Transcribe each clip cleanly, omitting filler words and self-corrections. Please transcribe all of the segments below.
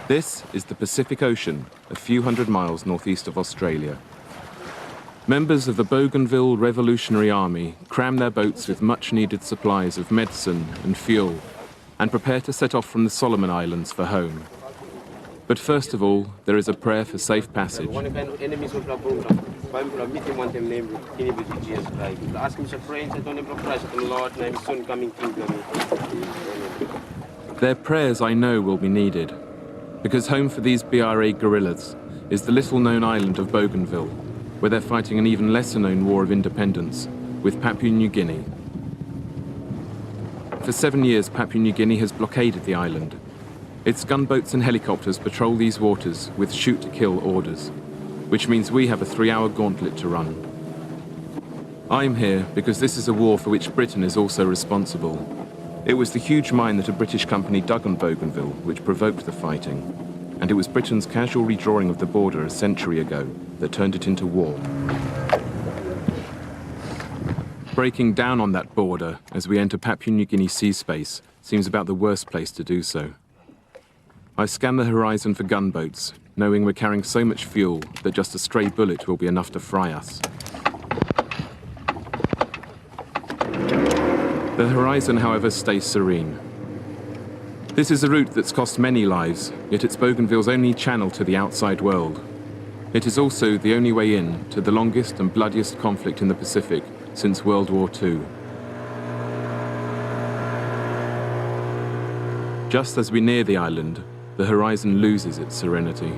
This is the Pacific Ocean, a few hundred miles northeast of Australia. Members of the Bougainville Revolutionary Army cram their boats with much-needed supplies of medicine and fuel and prepare to set off from the Solomon Islands for home. But first of all, there is a prayer for safe passage. Their prayers, I know, will be needed, because home for these BRA guerrillas is the little-known island of Bougainville, where they're fighting an even lesser-known war of independence with Papua New Guinea. For 7 years, Papua New Guinea has blockaded the island. Its gunboats and helicopters patrol these waters with shoot-to-kill orders, which means we have a 3-hour gauntlet to run. I'm here because this is a war for which Britain is also responsible. It was the huge mine that a British company dug on Bougainville which provoked the fighting, and it was Britain's casual redrawing of the border a century ago that turned it into war. Breaking down on that border as we enter Papua New Guinea sea space seems about the worst place to do so. I scan the horizon for gunboats, knowing we're carrying so much fuel that just a stray bullet will be enough to fry us. The horizon, however, stays serene. This is a route that's cost many lives, yet it's Bougainville's only channel to the outside world. It is also the only way in to the longest and bloodiest conflict in the Pacific since World War II. Just as we near the island, the horizon loses its serenity.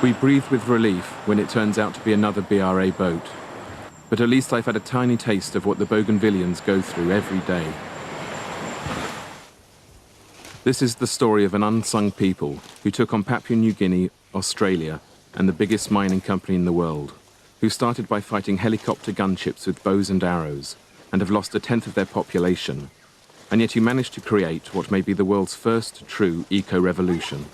We breathe with relief when it turns out to be another BRA boat. But at least I've had a tiny taste of what the Bougainvillians go through every day. This is the story of an unsung people who took on Papua New Guinea, Australia, and the biggest mining company in the world, who started by fighting helicopter gunships with bows and arrows, and have lost 1/10 of their population, and yet who managed to create what may be the world's first true eco-revolution.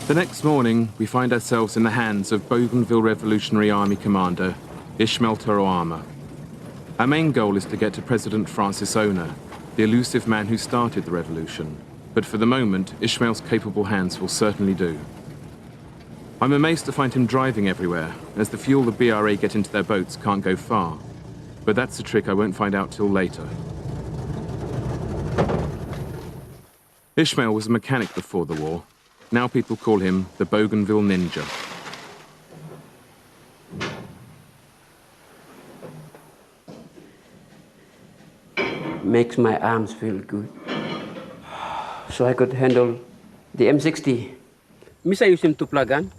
The next morning, we find ourselves in the hands of Bougainville Revolutionary Army Commander Ishmael Toroama. Our main goal is to get to President Francis Ona, the elusive man who started the revolution. But for the moment, Ishmael's capable hands will certainly do. I'm amazed to find him driving everywhere, as the fuel the BRA get into their boats can't go far. But that's a trick I won't find out till later. Ishmael was a mechanic before the war. Now people call him the Bougainville Ninja. Makes my arms feel good. So I could handle the M60. Misa use him to plug on.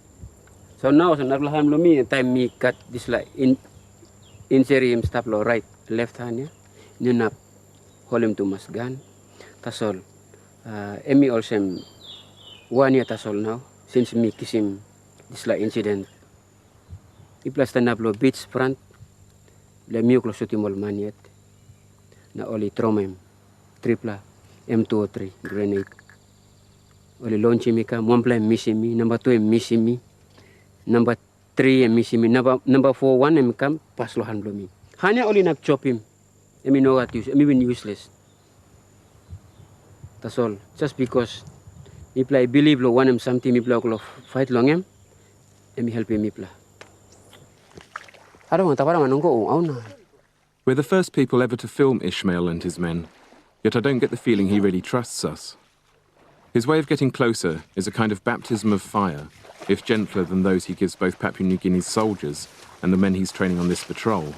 So now, so naglahan lo mi time me cut this like in serim stop lo right left hand ya. Nunap hold him to mas gun. Tasol. Emi also 1 year tasol now since me kiss him this like incident. Iplas tanap lo beach front. Le mi ko shoot him all man yet. na oli tromem, tripla, M203 grenade. Oli launch mi ka, one plane missing me, number 2 missing me, number 3 missing me, number 4 one come pas lo handlo mi. Hanya oli nak chop him, emi know what use, emi been useless. That's all. Just because if I believe lo one something, if lo fight long him, emi help him if la. I don't want to go. We're the first people ever to film Ishmael and his men, yet I don't get the feeling he really trusts us. His way of getting closer is a kind of baptism of fire, if gentler than those he gives both Papua New Guinea's soldiers and the men he's training on this patrol.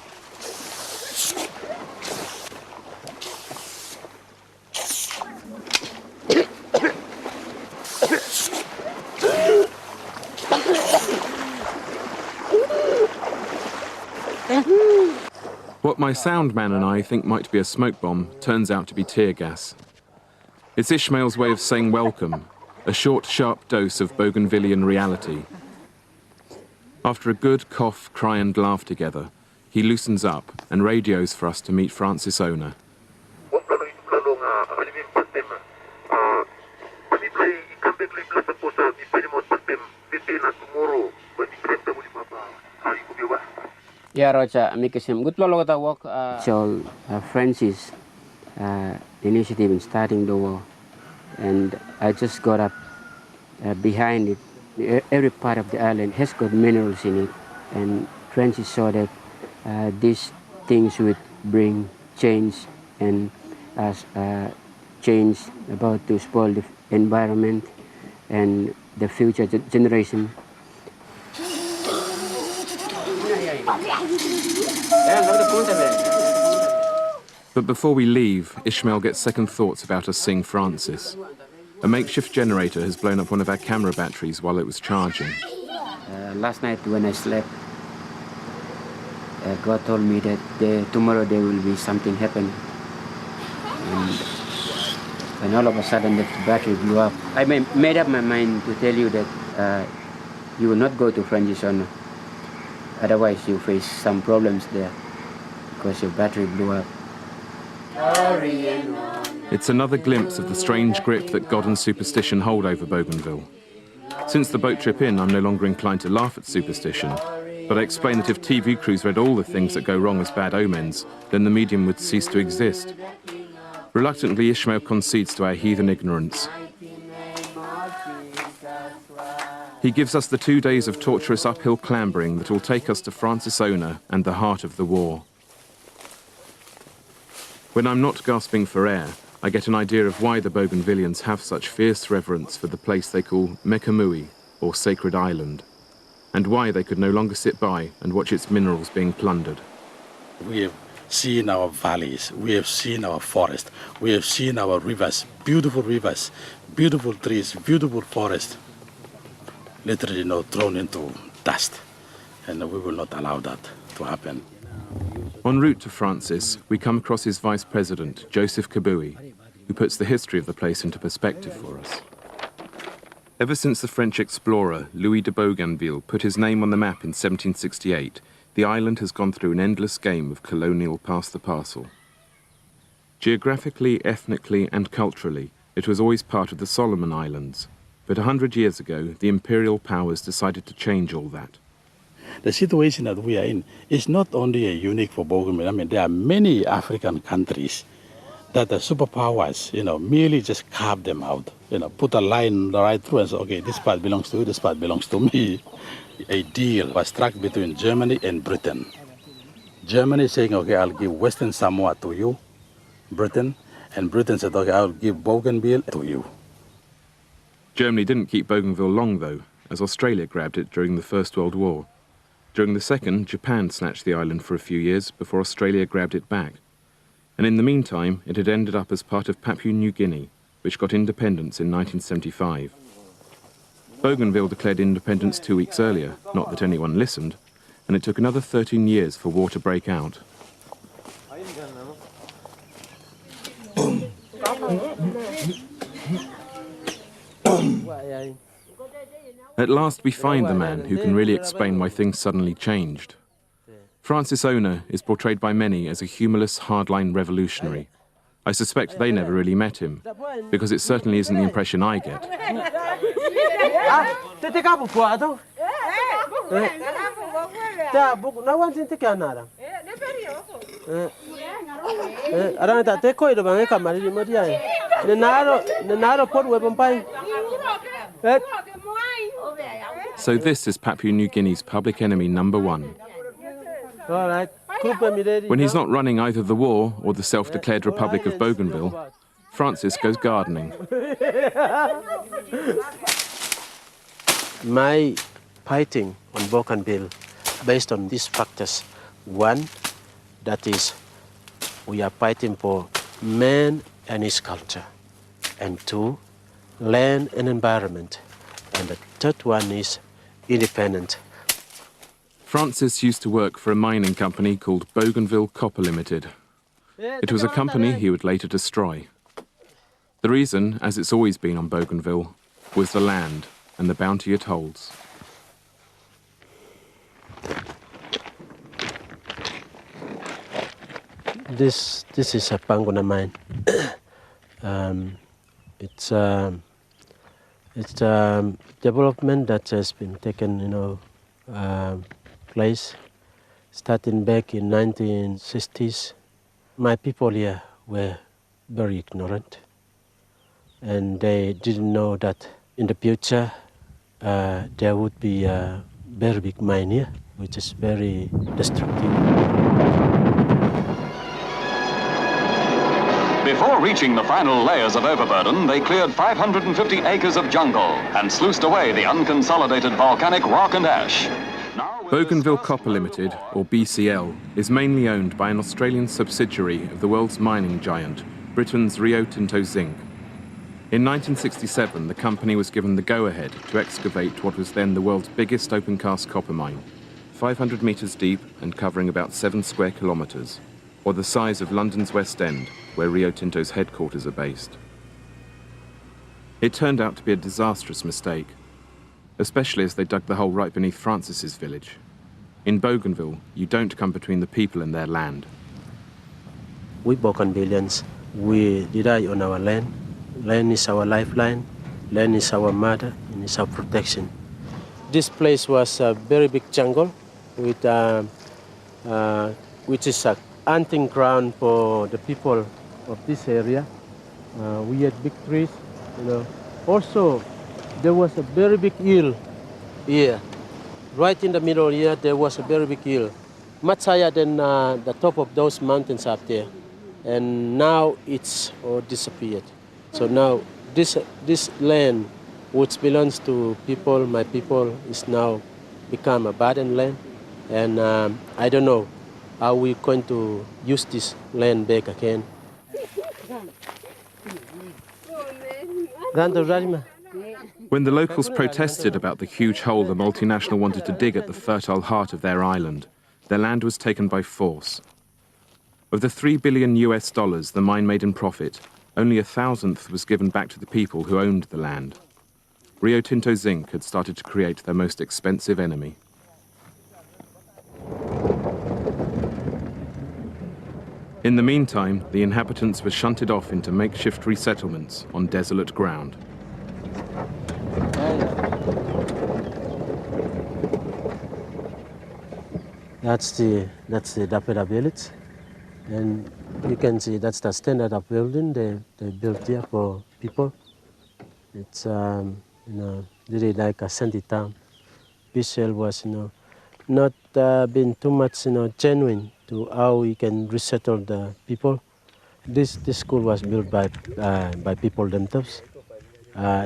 What my sound man and I think might be a smoke bomb turns out to be tear gas. It's Ishmael's way of saying welcome, a short, sharp dose of Bougainvillian reality. After a good cough, cry and laugh together, he loosens up and radios for us to meet Francis Ona. Yeah, Roger, make him good work. So, Francis initiative in starting the war, and I just got up behind it. Every part of the island has got minerals in it, and Francis saw that these things would bring change, and change about to spoil the environment and the future generation. But before we leave, Ishmael gets second thoughts about us seeing Francis. A makeshift generator has blown up one of our camera batteries while it was charging. Last night when I slept, God told me that tomorrow there will be something happen. And all of a sudden the battery blew up. I made up my mind to tell you that you will not go to Francis Ona. Otherwise you face some problems there because your battery blew up. It's another glimpse of the strange grip that God and superstition hold over Bougainville. Since the boat trip in, I'm no longer inclined to laugh at superstition, but I explain that if TV crews read all the things that go wrong as bad omens, then the medium would cease to exist. Reluctantly, Ishmael concedes to our heathen ignorance. He gives us the 2 days of torturous uphill clambering that will take us to Francis Ona and the heart of the war. When I'm not gasping for air, I get an idea of why the Bougainvillians have such fierce reverence for the place they call Mekamui, or Sacred Island, and why they could no longer sit by and watch its minerals being plundered. We have seen our valleys, we have seen our forest, we have seen our rivers, beautiful trees, beautiful forest, literally thrown into dust, and we will not allow that to happen. En route to Francis, we come across his vice president, Joseph Kabui, who puts the history of the place into perspective for us. Ever since the French explorer Louis de Bougainville put his name on the map in 1768, the island has gone through an endless game of colonial pass-the-parcel. Geographically, ethnically, and culturally, it was always part of the Solomon Islands. But 100 years ago, the imperial powers decided to change all that. The situation that we are in is not only unique for Bougainville. I mean, there are many African countries that the superpowers, merely just carve them out. Put a line right through and say, okay, this part belongs to you, this part belongs to me. A deal was struck between Germany and Britain. Germany saying, okay, I'll give Western Samoa to you, Britain, and Britain said, okay, I'll give Bougainville to you. Germany didn't keep Bougainville long, though, as Australia grabbed it during the First World War. During the Second, Japan snatched the island for a few years before Australia grabbed it back. And in the meantime, it had ended up as part of Papua New Guinea, which got independence in 1975. Bougainville declared independence 2 weeks earlier, not that anyone listened, and it took another 13 years for war to break out. At last we find the man who can really explain why things suddenly changed. Francis Ona is portrayed by many as a humorless, hardline revolutionary. I suspect they never really met him, because it certainly isn't the impression I get. So this is Papua New Guinea's public enemy number one. When he's not running either the war or the self-declared Republic of Bougainville, Francis goes gardening. My fighting on Bougainville based on these factors. One, that is, we are fighting for man and his culture. And two, land and environment. And the third one is independent. Francis used to work for a mining company called Bougainville Copper Limited. It was a company he would later destroy. The reason, as it's always been on Bougainville, was the land and the bounty it holds. This is a Panguna mine. It's development that has been taken, place starting back in 1960s. My people here were very ignorant, and they didn't know that in the future there would be a very big mine here, which is very destructive. Before reaching the final layers of overburden, they cleared 550 acres of jungle and sluiced away the unconsolidated volcanic rock and ash. Bougainville Copper Limited, or BCL, is mainly owned by an Australian subsidiary of the world's mining giant, Britain's Rio Tinto Zinc. In 1967, the company was given the go-ahead to excavate what was then the world's biggest open-cast copper mine, 500 metres deep and covering about 7 square kilometres, or the size of London's West End, where Rio Tinto's headquarters are based. It turned out to be a disastrous mistake, especially as they dug the hole right beneath Francis's village. In Bougainville, you don't come between the people and their land. We Bougainvillians, we rely on our land. Land is our lifeline, land is our mother, and it's our protection. This place was a very big jungle, with, which is a hunting ground for the people of this area. We had big trees, Also, there was a very big hill here. Right in the middle here, there was a very big hill, much higher than the top of those mountains up there. And now it's all disappeared. So now this land, which belongs to people, my people, is now become abandoned land. And I don't know how we're going to use this land back again. When the locals protested about the huge hole the multinational wanted to dig at the fertile heart of their island, their land was taken by force. Of the $3 billion the mine made in profit, only 1,000th was given back to the people who owned the land. Rio Tinto Zinc had started to create their most expensive enemy. In the meantime, the inhabitants were shunted off into makeshift resettlements on desolate ground. That's the Dapeda village, and you can see that's the standard of building they built here for people. It's really like a shanty town. BCL was not been too much genuine to how we can resettle the people. This school was built by people themselves.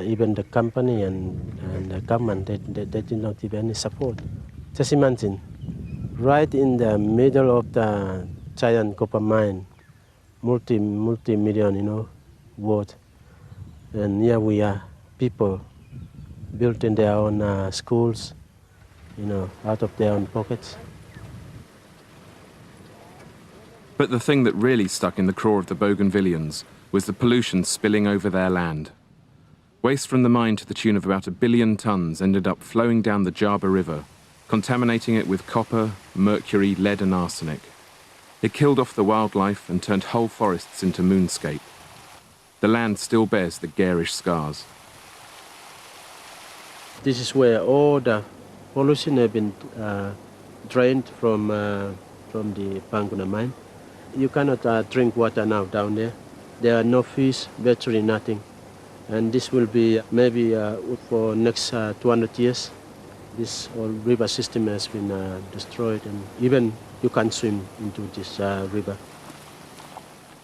Even the company and the government, they did not give any support. Just imagine, right in the middle of the giant copper mine, multi-million, worth, and here we are, people building their own schools, out of their own pockets. But the thing that really stuck in the craw of the Bougainvillians was the pollution spilling over their land. Waste from the mine to the tune of about 1 billion tons ended up flowing down the Jaba River, contaminating it with copper, mercury, lead and arsenic. It killed off the wildlife and turned whole forests into moonscape. The land still bears the garish scars. This is where all the pollution have been drained from the Panguna mine. You cannot drink water now down there. There are no fish, virtually nothing. And this will be maybe for next 200 years. This whole river system has been destroyed, and even you can't swim into this river.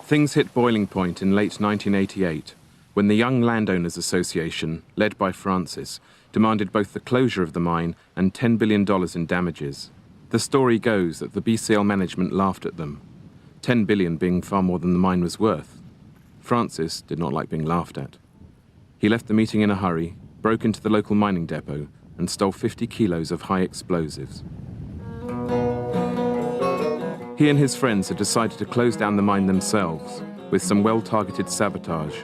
Things hit boiling point in late 1988 when the Young Landowners Association, led by Francis, demanded both the closure of the mine and $10 billion in damages. The story goes that the BCL management laughed at them, $10 billion being far more than the mine was worth. Francis did not like being laughed at. He left the meeting in a hurry, broke into the local mining depot, and stole 50 kilos of high explosives. He and his friends had decided to close down the mine themselves, with some well-targeted sabotage.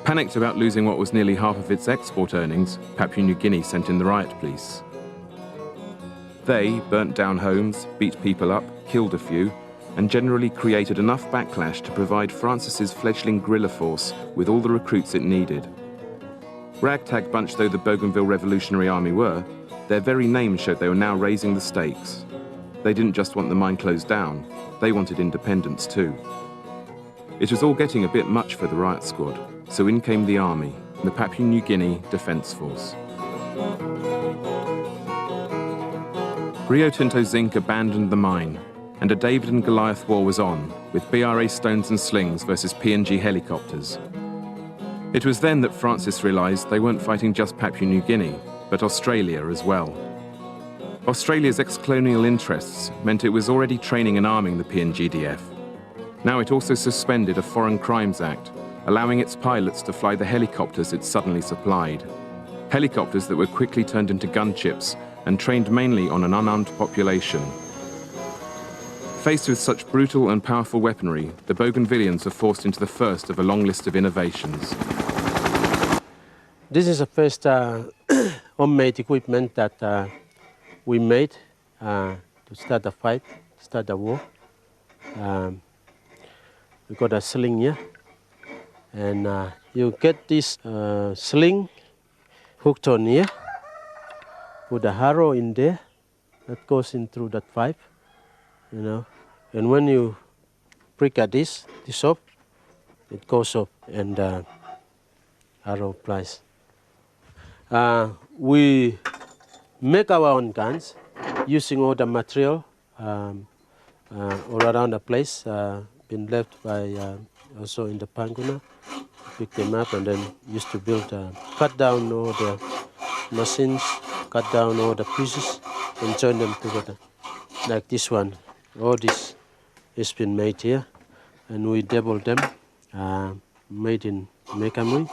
Panicked about losing what was nearly half of its export earnings, Papua New Guinea sent in the riot police. They burnt down homes, beat people up, killed a few, and generally created enough backlash to provide Francis's fledgling guerrilla force with all the recruits it needed. Ragtag bunch though the Bougainville Revolutionary Army were, their very name showed they were now raising the stakes. They didn't just want the mine closed down, they wanted independence too. It was all getting a bit much for the riot squad, so in came the army, the Papua New Guinea Defence Force. Rio Tinto Zinc abandoned the mine, and a David and Goliath war was on, with BRA stones and slings versus PNG helicopters. It was then that Francis realised they weren't fighting just Papua New Guinea, but Australia as well. Australia's ex-colonial interests meant it was already training and arming the PNGDF. Now it also suspended a Foreign Crimes Act, allowing its pilots to fly the helicopters it suddenly supplied. Helicopters that were quickly turned into gunchips and trained mainly on an unarmed population. Faced with such brutal and powerful weaponry, the Bougainvillians are forced into the first of a long list of innovations. This is the first homemade equipment that we made to start a fight, start a war. We got a sling here, and you get this sling hooked on here, put a arrow in there that goes in through that pipe, you know, and when you prick at this up, it goes up and arrow applies. We make our own guns using all the material all around the place, been left by also in the Panguna. Pick them up and then used to build, cut down all the machines, cut down all the pieces and join them together. Like this one, all this has been made here, and we double them, made in Mekamui,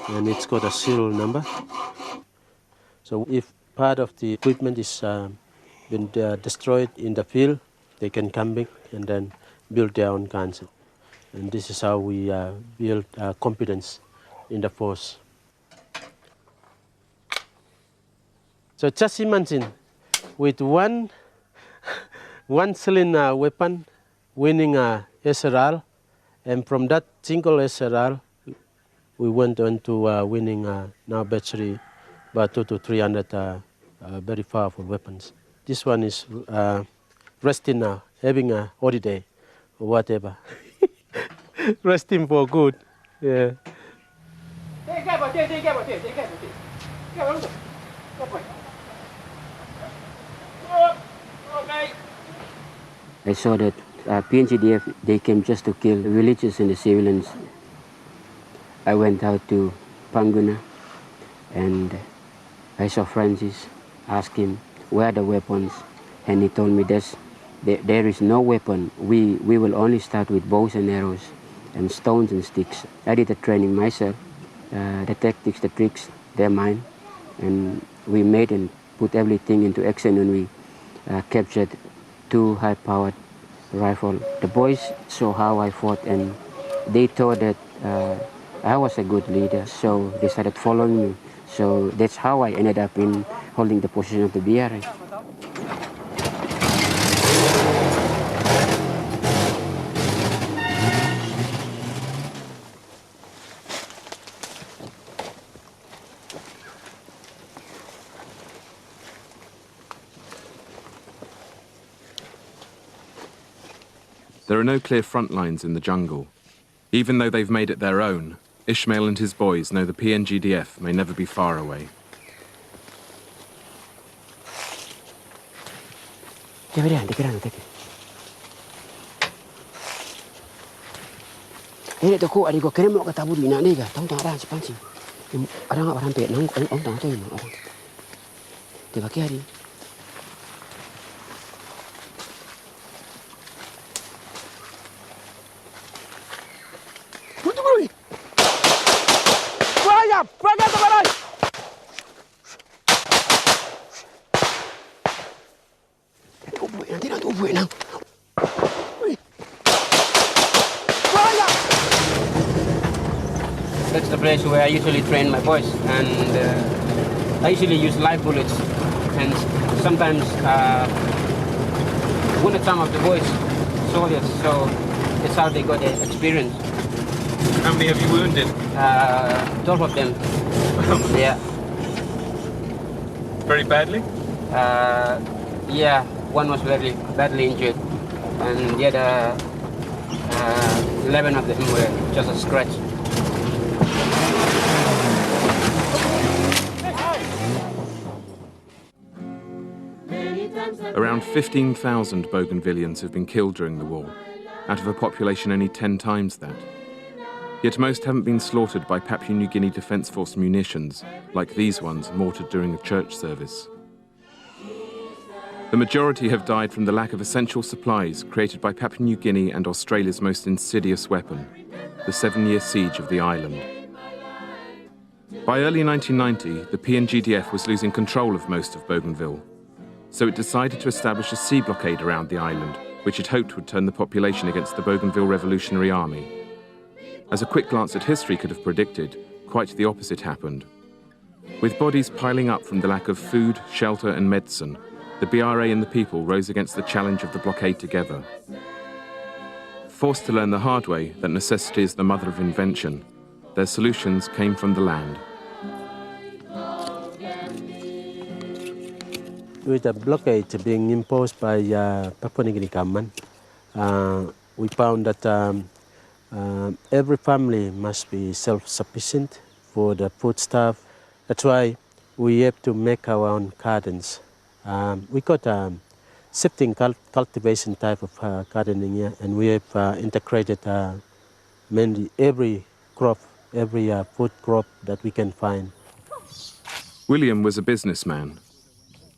and it's got a serial number. So if part of the equipment is been destroyed in the field, they can come back and then build their own guns. And this is how we build confidence in the force. So just imagine, with one cylinder weapon, winning a SRR, and from that single SRR, we went on to winning now virtually about 200 to 300 very powerful weapons. This one is resting now, having a holiday or whatever. Resting for good, yeah. I saw that PNGDF, they came just to kill the villages and the civilians. I went out to Panguna and I saw Francis, asked him where are the weapons, and he told me there is no weapon. We will only start with bows and arrows and stones and sticks. I did the training myself, the tactics, the tricks, they're mine, and we made and put everything into action, and we captured 2 high-powered rifles. The boys saw how I fought, and they thought that I was a good leader, so they started following me. So that's how I ended up in holding the position of the BRA. There are no clear front lines in the jungle. Even though they've made it their own, Ishmael and his boys know the PNGDF may never be far away. That's the place where I usually train my boys, and I usually use live bullets, and sometimes wounded some of the boys, soldiers, so that's how they got the experience. How many have you wounded? 12 of them. Yeah. Very badly? Yeah, one was very badly injured, and the other 11 of them were just a scratch. Around 15,000 Bougainvillians have been killed during the war, out of a population only 10 times that. Yet most haven't been slaughtered by Papua New Guinea Defence Force munitions, like these ones mortared during a church service. The majority have died from the lack of essential supplies created by Papua New Guinea and Australia's most insidious weapon, the 7-year siege of the island. By early 1990, the PNGDF was losing control of most of Bougainville, so it decided to establish a sea blockade around the island, which it hoped would turn the population against the Bougainville Revolutionary Army. As a quick glance at history could have predicted, quite the opposite happened. With bodies piling up from the lack of food, shelter and medicine, the BRA and the people rose against the challenge of the blockade together. Forced to learn the hard way that necessity is the mother of invention, their solutions came from the land. With the blockade being imposed by Papua New Guinea government, we found that every family must be self-sufficient for the foodstuff. That's why we have to make our own gardens. We got shifting cultivation type of gardening here, and we have integrated mainly every crop, every food crop that we can find. William was a businessman,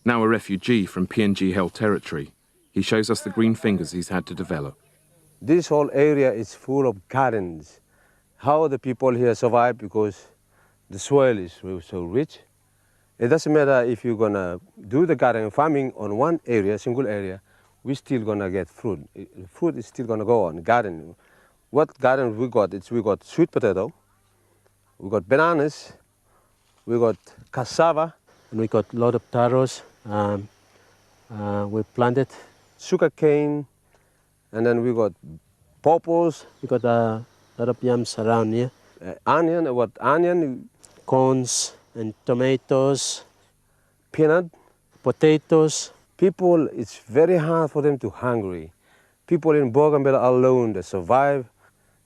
now a refugee from PNG-held territory. He shows us the green fingers he's had to develop. This whole area is full of gardens. How the people here survive, because the soil is so rich. It doesn't matter if you're gonna do the garden farming on one area, single area, we're still gonna get fruit. Fruit is still gonna go on garden. What garden we got? We got sweet potato, we got bananas, we got cassava, and we got a lot of taros. We planted sugar cane, and then we got pawpaws. We got a lot of yams around here. Onion, corns and tomatoes, peanut, potatoes. People, it's very hard for them to hungry. People in Bougainville alone, they survive.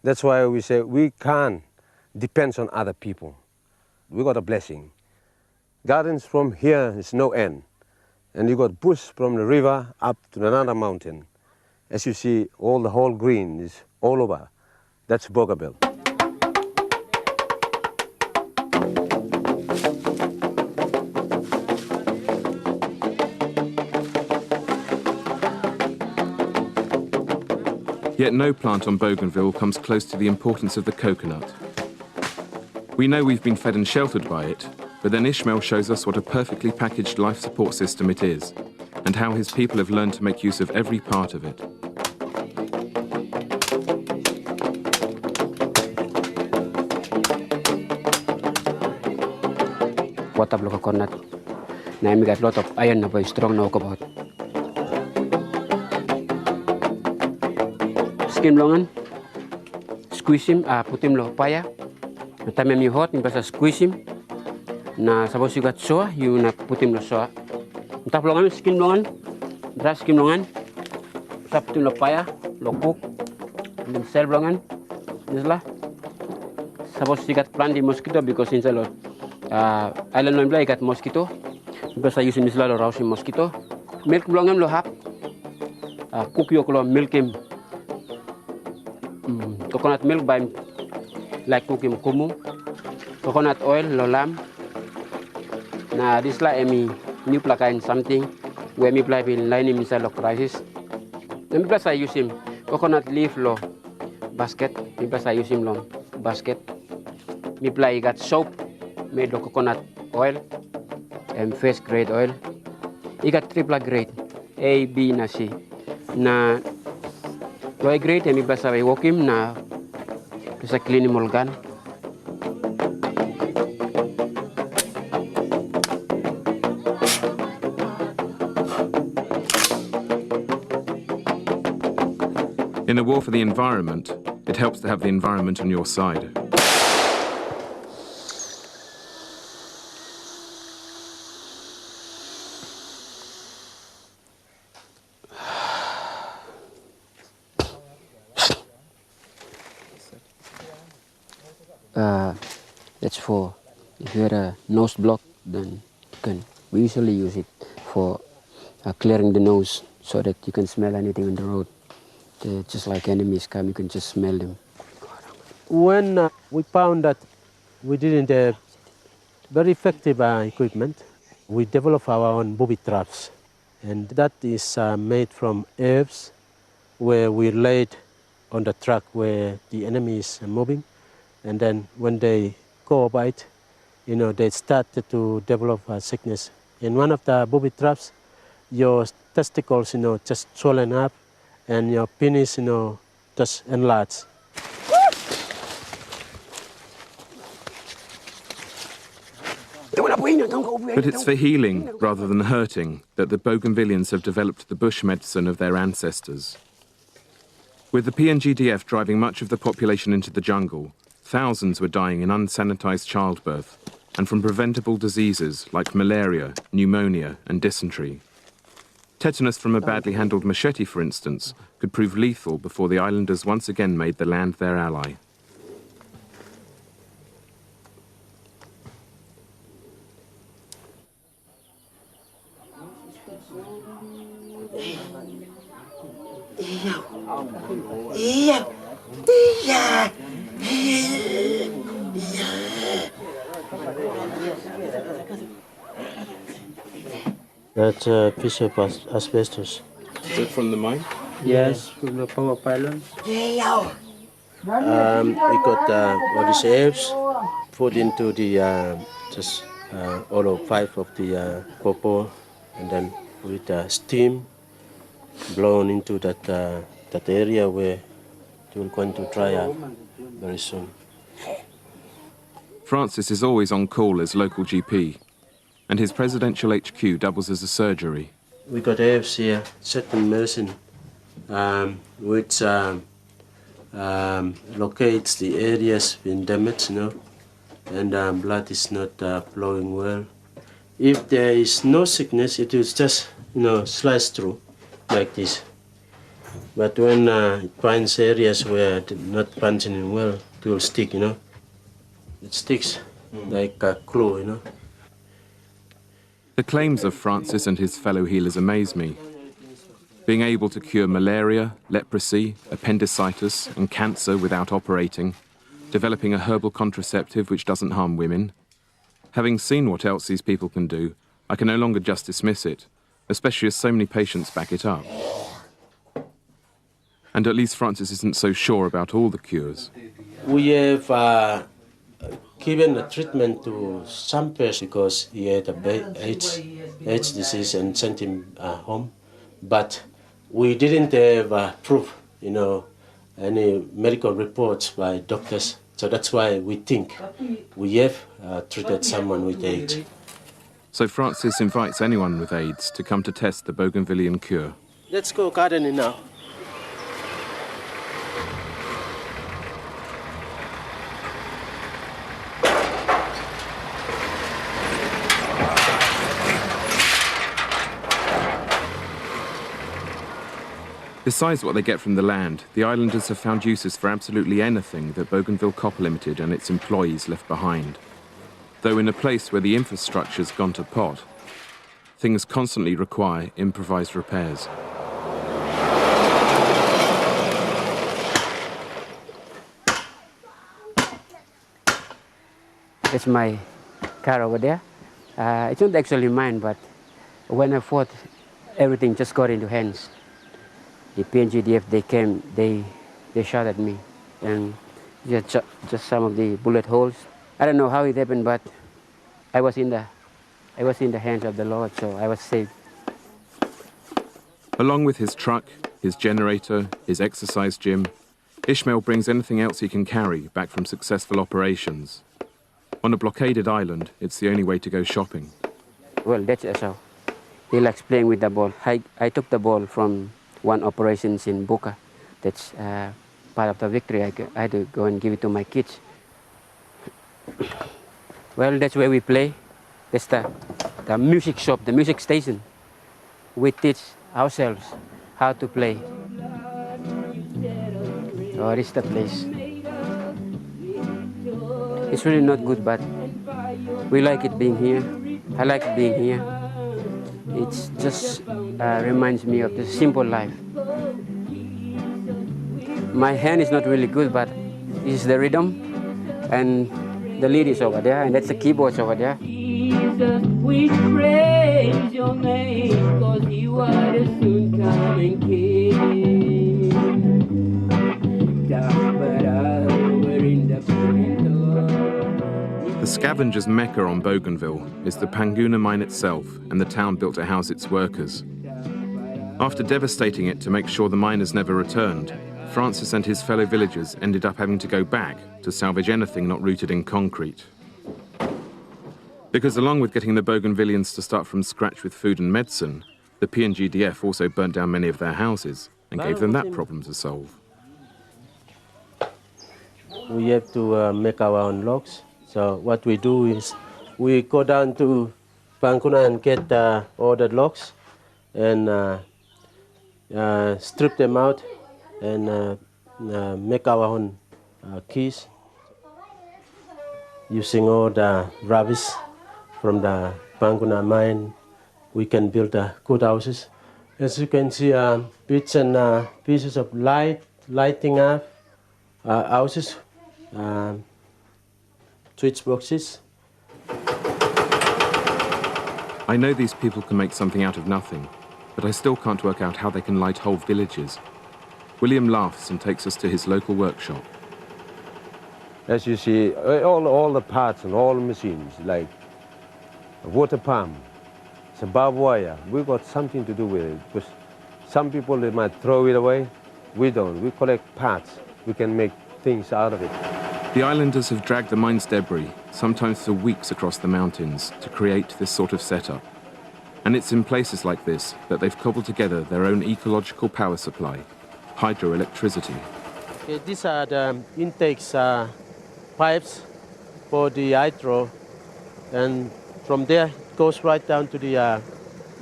That's why we say we can't depend on other people. We got a blessing. Gardens from here is no end. And you got bush from the river up to another mountain. As you see, the whole green is all over. That's Bougainville. Yet no plant on Bougainville comes close to the importance of the coconut. We know we've been fed and sheltered by it, but then Ishmael shows us what a perfectly packaged life support system it is, and how his people have learned to make use of every part of it. What up, local coconut? Now we got a lot of iron, but strong now about. Skim longan, squeeze him, put him low fire. The time you hot, you best squeeze him. Na suppose you got soa, you na put him low soa. Tap longan, skim longan, dry skim longan. tap to the fire, lo cook, and then sell blongan. Isla. Suppose you got plenty mosquito because in the island no got mosquito. Because I use in Isla lo rousing mosquito. Milk blongan lo hap. Cook yo lo milk him. Coconut milk by like cook him kumu. Coconut oil lo lamb. Now this like me new plug in something where me play in line inside the crisis. Then plus I use him coconut leaf lo basket. Me plus I use him lo basket. Me play got soap made of coconut oil and first grade oil. He got triple grade A, B, na C. Na low grade me plus I walk him na plus I clean him all gun. In a war for the environment, it helps to have the environment on your side. That's for if you had a nose block, then we usually use it for clearing the nose so that you can smell anything on the road. Just like enemies come, you can just smell them. When we found that we didn't have very effective equipment, we developed our own booby traps. And that is made from herbs where we laid on the track where the enemy is moving. And then when they go by it, they started to develop a sickness. In one of the booby traps, your testicles, just swollen up, and your penis, just enlarged. But it's for healing rather than hurting that the Bougainvillians have developed the bush medicine of their ancestors. With the PNGDF driving much of the population into the jungle, thousands were dying in unsanitized childbirth and from preventable diseases like malaria, pneumonia, and dysentery. Tetanus from a badly handled machete, for instance, could prove lethal before the islanders once again made the land their ally. That's a piece of asbestos. Is it from the mine? Yes, from the power pylon. We got all these herbs put into the all of 5 of the cocoa, and then with steam blown into that area where it will going to dry up very soon. Francis is always on call as local GP, and his presidential HQ doubles as a surgery. We got herbs here, certain medicine, which locates the areas been damaged, and blood is not flowing well. If there is no sickness, it will just, slice through like this. But when it finds areas where it's not functioning well, it will stick, It sticks like a glue, The claims of Francis and his fellow healers amaze me. Being able to cure malaria, leprosy, appendicitis, and cancer without operating, developing a herbal contraceptive which doesn't harm women. Having seen what else these people can do, I can no longer just dismiss it, especially as so many patients back it up. And at least Francis isn't so sure about all the cures. We have given a treatment to some person because he had AIDS disease and sent him home. But we didn't have proof, any medical reports by doctors. So that's why we think we have treated someone with AIDS. So Francis invites anyone with AIDS to come to test the Bougainvillian cure. Let's go gardening now. Besides what they get from the land, the islanders have found uses for absolutely anything that Bougainville Copper Limited and its employees left behind. Though in a place where the infrastructure's gone to pot, things constantly require improvised repairs. It's my car over there. It's not actually mine, but when I fought, everything just got into hands. The PNGDF, they came, they shot at me, and just some of the bullet holes. I don't know how it happened, but I was in the hands of the Lord, so I was saved. Along with his truck, his generator, his exercise gym, Ishmael brings anything else he can carry back from successful operations. On a blockaded island, it's the only way to go shopping. Well, that's how. He likes playing with the ball. I took the ball from one operations in Buka. That's part of the victory. I had to go and give it to my kids. Well, that's where we play. That's the music shop, the music station. We teach ourselves how to play. Oh, this is the place. It's really not good, but we like it being here. I like being here. It just reminds me of the simple life. My hand is not really good, but this is the rhythm, and the lead is over there, and that's the keyboards over there. Jesus, we praise your name, 'cause you are the soon coming King. The scavenger's mecca on Bougainville is the Panguna mine itself and the town built to house its workers. After devastating it to make sure the miners never returned, Francis and his fellow villagers ended up having to go back to salvage anything not rooted in concrete. Because along with getting the Bougainvillians to start from scratch with food and medicine, the PNGDF also burnt down many of their houses and gave them that problem to solve. We have to make our own logs. So what we do is we go down to Panguna and get all the logs and strip them out and make our own keys. Using all the rubbish from the Panguna mine, we can build good houses. As you can see, bits and pieces of lighting up houses. Switch boxes. I know these people can make something out of nothing, but I still can't work out how they can light whole villages. William laughs and takes us to his local workshop. As you see, all the parts and all the machines, like a water pump, it's a barbed wire, we got something to do with it. Because some people, they might throw it away. We don't. We collect parts. We can make things out of it. The islanders have dragged the mine's debris, sometimes for weeks across the mountains, to create this sort of setup. And it's in places like this that they've cobbled together their own ecological power supply, hydroelectricity. Okay, these are the intakes pipes for the hydro, and from there it goes right down to the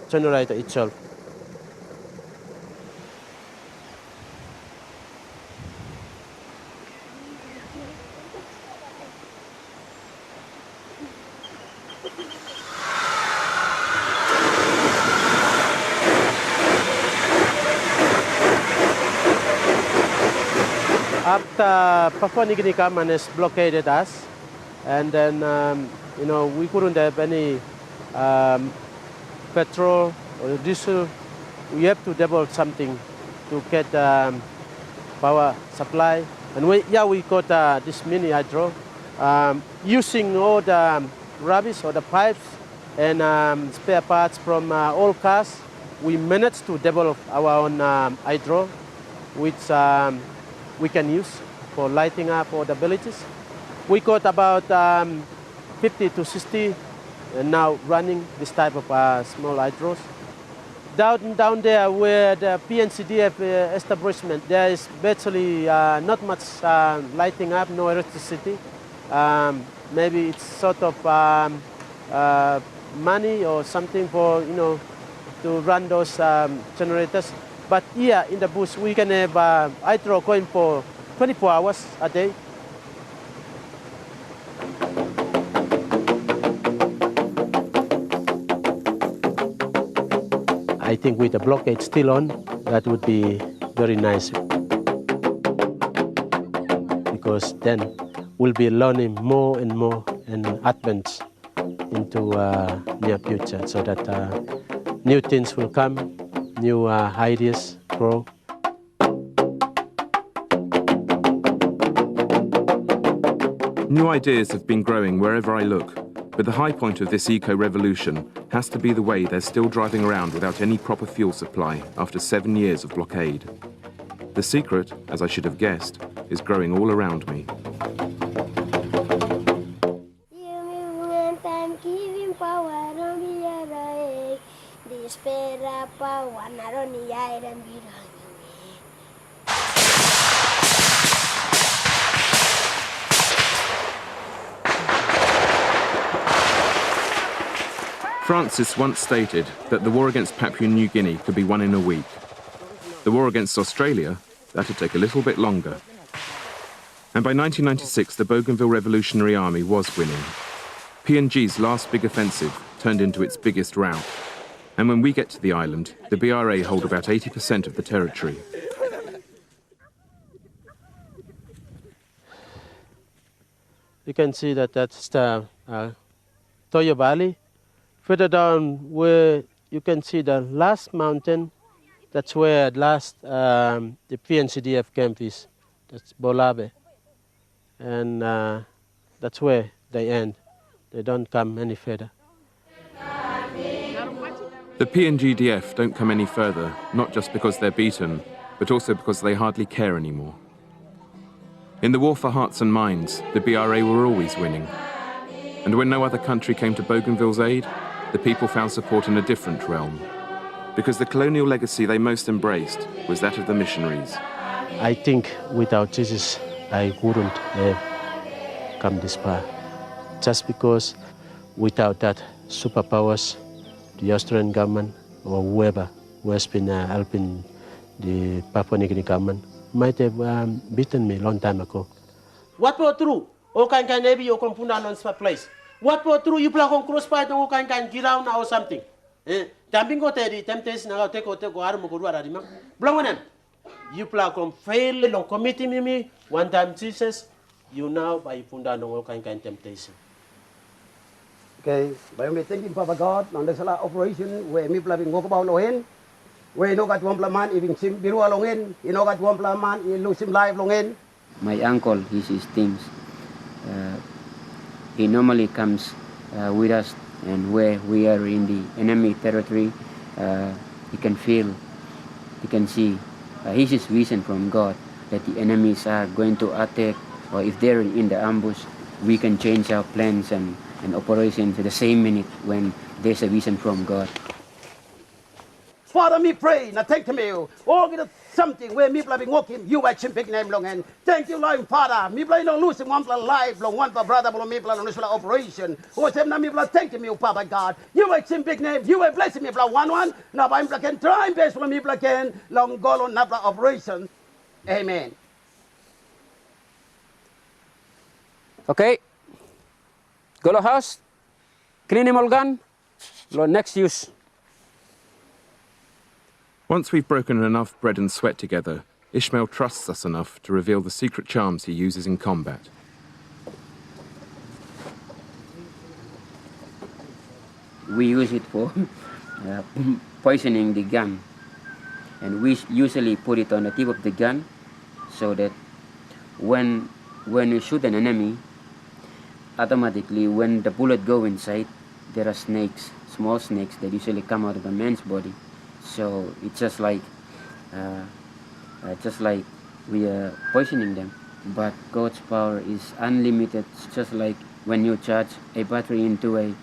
generator itself. After Papouasie-Nouvelle-Guinée came and has blockaded us, and then we couldn't have any petrol or diesel. We have to develop something to get power supply, and we got this mini hydro using all the rubbish or the pipes and spare parts from all cars. We managed to develop our own hydro, which we can use for lighting up all the villages. We got about 50 to 60 now running this type of small hydros. Down there where the PNCDF establishment, there is virtually not much lighting up, no electricity. Maybe it's sort of money or something for, to run those generators. But here in the bush, we can have, I throw coin for 24 hours a day. I think with the blockade still on, that would be very nice. Because then we'll be learning more and more and advance into near future so that new things will come, new ideas grow. New ideas have been growing wherever I look, but the high point of this eco-revolution has to be the way they're still driving around without any proper fuel supply after 7 years of blockade. The secret, as I should have guessed, is growing all around me. Francis once stated that the war against Papua New Guinea could be won in a week. The war against Australia, that'd take a little bit longer. And by 1996, the Bougainville Revolutionary Army was winning. PNG's last big offensive turned into its biggest rout. And when we get to the island, the BRA hold about 80% of the territory. You can see that that's the Toyo Valley. Further down where you can see the last mountain, that's where last the PNCDF camp is. That's Bolabe. And that's where they end. They don't come any further. The PNGDF don't come any further, not just because they're beaten, but also because they hardly care anymore. In the war for hearts and minds, the BRA were always winning. And when no other country came to Bougainville's aid, the people found support in a different realm. Because the colonial legacy they most embraced was that of the missionaries. I think without Jesus, I wouldn't have come this far. Just because without that superpowers, the Australian government or whoever who has been helping the Papua New Guinea government might have beaten me a long time ago. What for true? O kan maybe you can put down on some place. What for true? You play on crossfire and can get out or something. Dumping go to the temptation now take go arm go radima. Blongan. You play on fail on committee me one time Jesus. You now by put down on kind temptation. Okay, by me thanking Papa God on the Sala operation where me plaving walk about lohen. Where you know got one man even sim biru alongin, you know got one man you lose him live longin. My uncle, he's his teams. He normally comes with us, and where we are in the enemy territory, he can feel, he can see. He's his vision from God that the enemies are going to attack, or if they're in the ambush, we can change our plans and operations at the same minute when there's a vision from God. Father, me pray, now thank me. Oh, get something where me been walking, you watch him big name long and thank you, Lord Father. Me play no losing one for life, long one for brother, me play on this operation. Oh, say me thank you, Papa God. You watch him big name, you will bless me, one. Now I'm can try and best for me can long go on another operation. Amen. Okay. Go to house. Clean him all gun. Next use. Once we've broken enough bread and sweat together, Ishmael trusts us enough to reveal the secret charms he uses in combat. We use it for poisoning the gun. And we usually put it on the tip of the gun so that when you shoot an enemy, automatically when the bullet goes inside, there are snakes, small snakes that usually come out of a man's body. So it's just like we are poisoning them. But God's power is unlimited. It's just like when you charge a battery into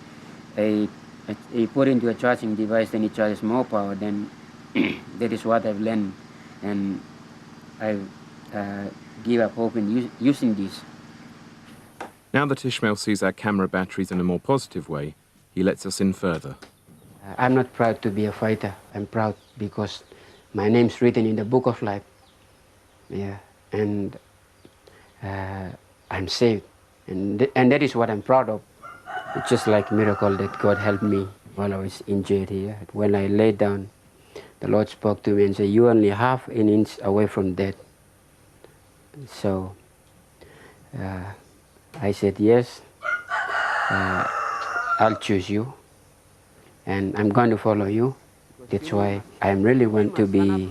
you put into a charging device, then it charges more power. Then that is what I've learned, and I give up hope in using this. Now that Ishmael sees our camera batteries in a more positive way, he lets us in further. I'm not proud to be a fighter. I'm proud because my name's written in the book of life. Yeah, and I'm saved, and that is what I'm proud of. It's just like a miracle that God helped me while I was injured here. When I laid down, the Lord spoke to me and said, "You only half an inch away from death." So I said, "Yes, I'll choose you, and I'm going to follow you." That's why I really want to be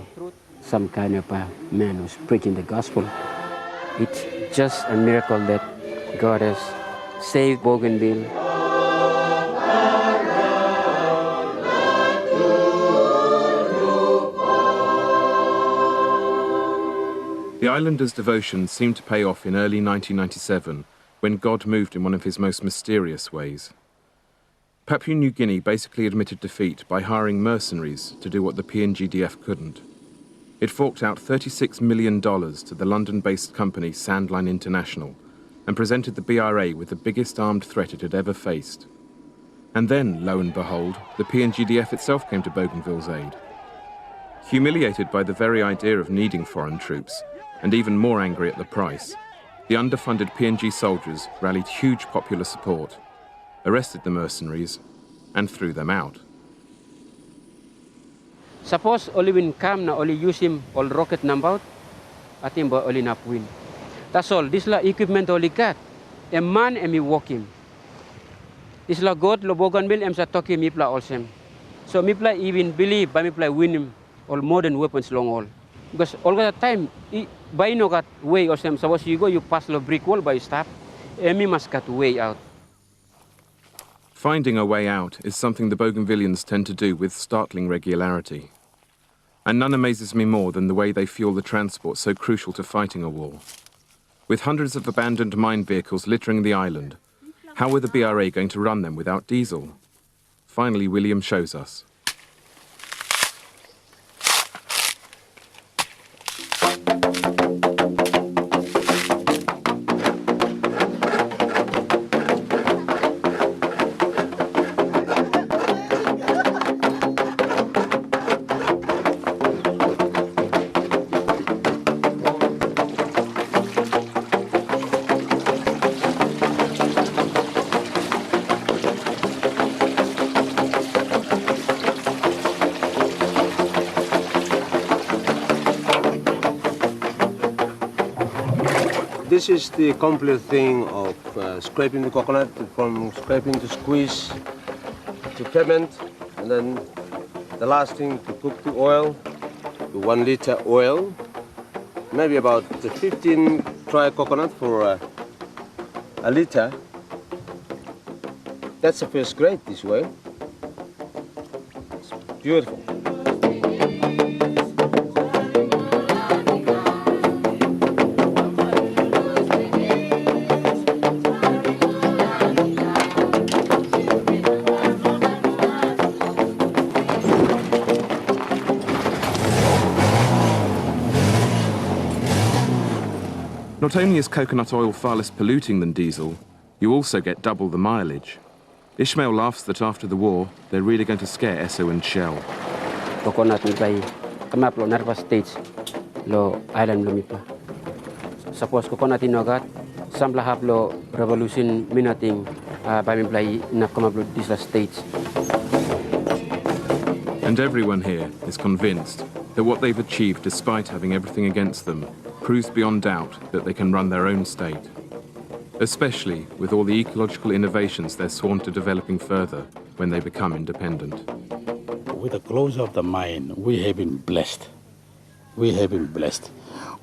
some kind of a man who's preaching the gospel. It's just a miracle that God has saved Bougainville. The islanders' devotion seemed to pay off in early 1997 when God moved in one of his most mysterious ways. Papua New Guinea basically admitted defeat by hiring mercenaries to do what the PNGDF couldn't. It forked out $36 million to the London-based company Sandline International and presented the BRA with the biggest armed threat it had ever faced. And then, lo and behold, the PNGDF itself came to Bougainville's aid. Humiliated by the very idea of needing foreign troops, and even more angry at the price, the underfunded PNG soldiers rallied huge popular support, arrested the mercenaries, and threw them out. Suppose only when come na only use him all rocket number, atin ba only nap win. That's all. This la equipment only got. A man and me walk him. This la God lo Bougainville em sa toki mi pla also. So mi pla even believe by mi pla win him all modern weapons long all. Because all the time, by no got way or some. Suppose you go, you pass the brick wall by stop, and me must cut way out. Finding a way out is something the Bougainvillians tend to do with startling regularity. And none amazes me more than the way they fuel the transport so crucial to fighting a war. With hundreds of abandoned mine vehicles littering the island, how were the BRA going to run them without diesel? Finally, William shows us. This is the complete thing of scraping the coconut, from scraping to squeeze to ferment, and then the last thing to cook the oil, the 1 liter oil, maybe about 15 dry coconut for a liter. That's the first grade this way. It's beautiful. Not only is coconut oil far less polluting than diesel, you also get double the mileage. Ishmael laughs that after the war, they're really going to scare Esso and Shell. Coconut mi play, kamap lo nervous states, lo island lo mi pla. Suppose coconut inogat, sambla hap lo revolution minating, by mi play na kamap lo disla states. And everyone here is convinced that what they've achieved despite having everything against them proves beyond doubt that they can run their own state, especially with all the ecological innovations they're sworn to developing further when they become independent. With the closure of the mine, we have been blessed. We have been blessed.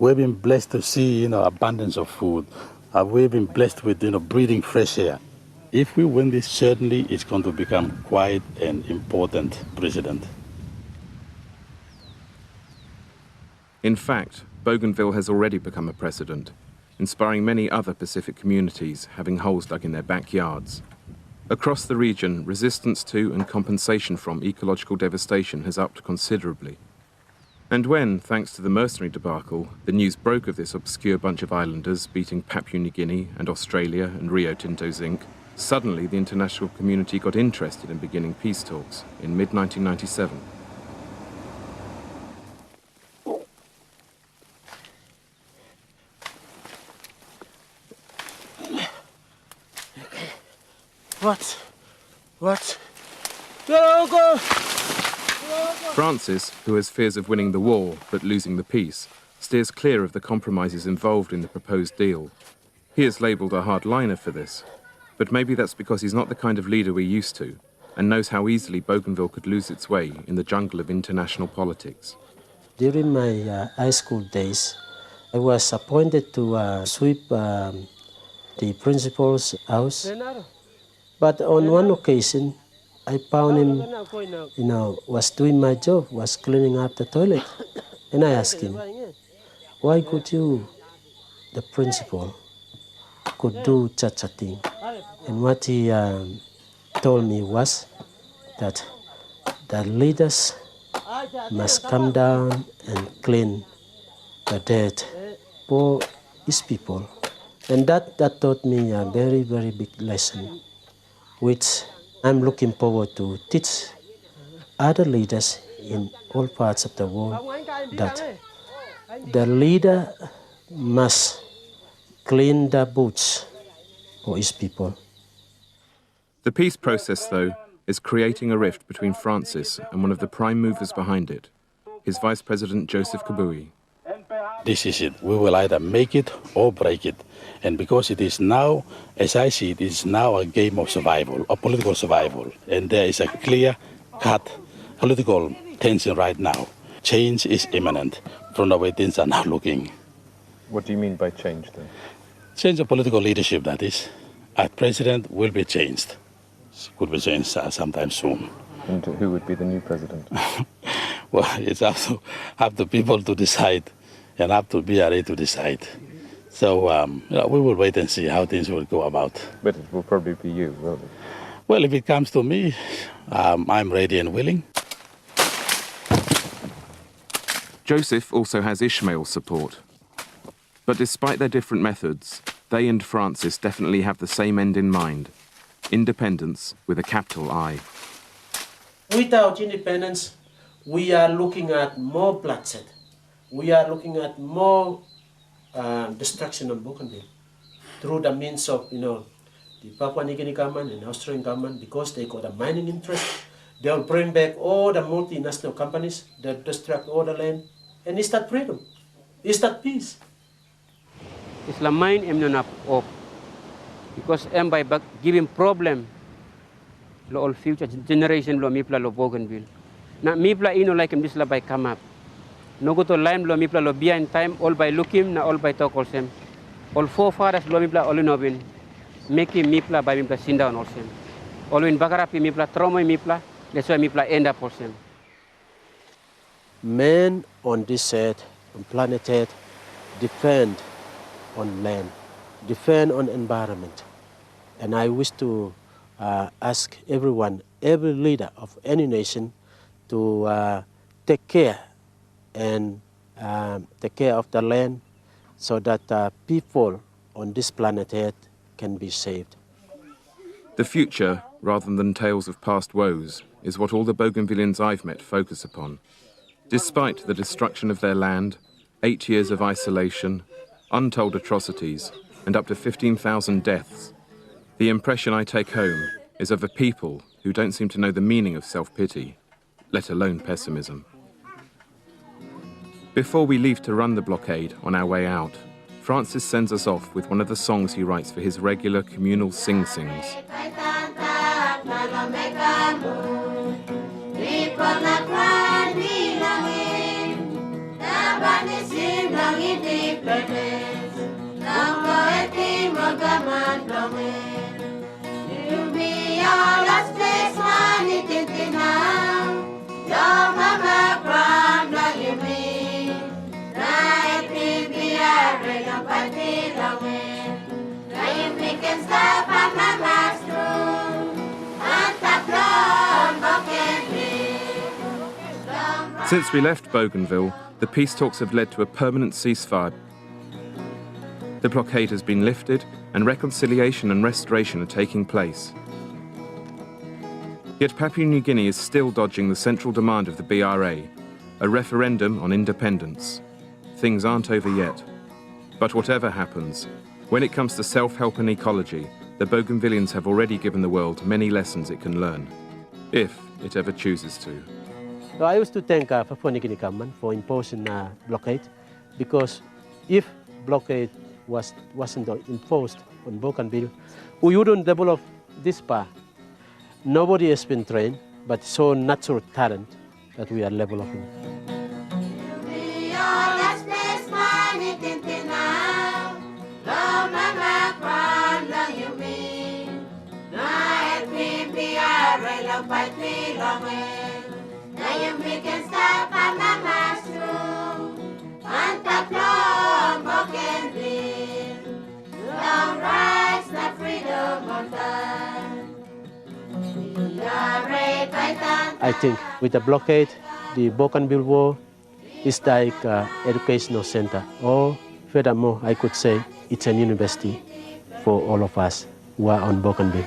We've been blessed to see, abundance of food. We've been blessed with, breathing fresh air. If we win this, certainly it's going to become quite an important precedent. In fact, Bougainville has already become a precedent, inspiring many other Pacific communities having holes dug in their backyards. Across the region, resistance to and compensation from ecological devastation has upped considerably. And when, thanks to the mercenary debacle, the news broke of this obscure bunch of islanders beating Papua New Guinea and Australia and Rio Tinto zinc, suddenly the international community got interested in beginning peace talks in mid-1997. What? Francis, who has fears of winning the war but losing the peace, steers clear of the compromises involved in the proposed deal. He is labelled a hardliner for this, but maybe that's because he's not the kind of leader we're used to and knows how easily Bougainville could lose its way in the jungle of international politics. During my high school days, I was appointed to sweep the principal's house. But on one occasion, I found him, was doing my job, was cleaning up the toilet. And I asked him, why could you, the principal, could do such a thing? And what he told me was that the leaders must come down and clean the dirt for his people. And that taught me a very, very big lesson, which I'm looking forward to teach other leaders in all parts of the world, that the leader must clean the boots for his people. The peace process, though, is creating a rift between Francis and one of the prime movers behind it, his Vice President Joseph Kabui. This is it. We will either make it or break it. And because it is now, as I see it, is now a game of survival, a political survival. And there is a clear-cut political tension right now. Change is imminent from the way things are now looking. What do you mean by change, then? Change of political leadership, that is. Our president will be changed. Could be changed sometime soon. And who would be the new president? Well, it's up to people to decide, and up to BRA to decide. So we will wait and see how things will go about. But it will probably be you, will it? Well, if it comes to me, I'm ready and willing. Joseph also has Ishmael's support. But despite their different methods, they and Francis definitely have the same end in mind: independence with a capital I. Without independence, we are looking at more bloodshed. We are looking at more destruction of Bougainville through the means of, the Papouasie-Nouvelle-Guinea government and Australian government, because they got a mining interest. They'll bring back all the multinational companies that destruct all the land. And is that freedom? Is that peace? Islam mine am not up because am by giving problem lo all future generation lo mipla lo Bougainville. Na mipla like this la by come up. No go to lime lo mipla lo behind time all by looking na all by talk also. All forefathers lo mipla all inobin. Making mipla by mipla sin down also. All in bagarapi mipla trauma mipla. That's why mipla end up also. Men on this earth, on planet Earth, depend on land, depend on environment. And I wish to ask everyone, every leader of any nation, to take care and take care of the land so that people on this planet Earth can be saved. The future, rather than tales of past woes, is what all the Bougainvillians I've met focus upon. Despite the destruction of their land, 8 years of isolation, untold atrocities, and up to 15,000 deaths, the impression I take home is of a people who don't seem to know the meaning of self-pity, let alone pessimism. Before we leave to run the blockade on our way out, Francis sends us off with one of the songs he writes for his regular communal sing-sings. Since we left Bougainville, the peace talks have led to a permanent ceasefire. The blockade has been lifted and reconciliation and restoration are taking place. Yet Papua New Guinea is still dodging the central demand of the BRA, a referendum on independence. Things aren't over yet. But whatever happens, when it comes to self-help and ecology, the Bougainvillians have already given the world many lessons it can learn, if it ever chooses to. So I used to thank Papua New Guinea government for imposing a blockade, because if blockade wasn't imposed on Bougainville, we wouldn't develop this part. Nobody has been trained, but so natural talent that we are developing. I think with the blockade, the Bougainville War is like an educational center, or furthermore, I could say it's a university for all of us who are on Bougainville.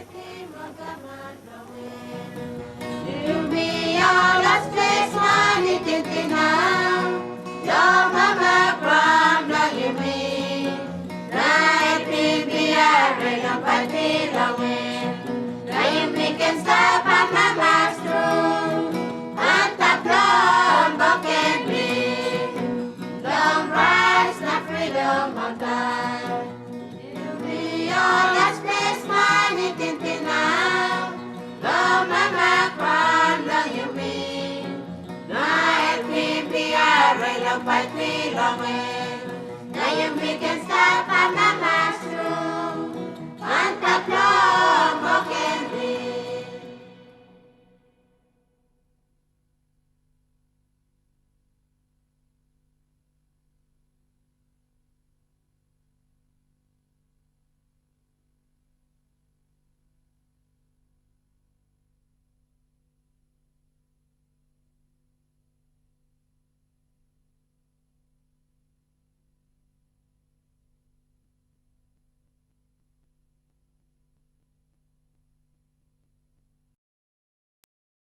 Long way.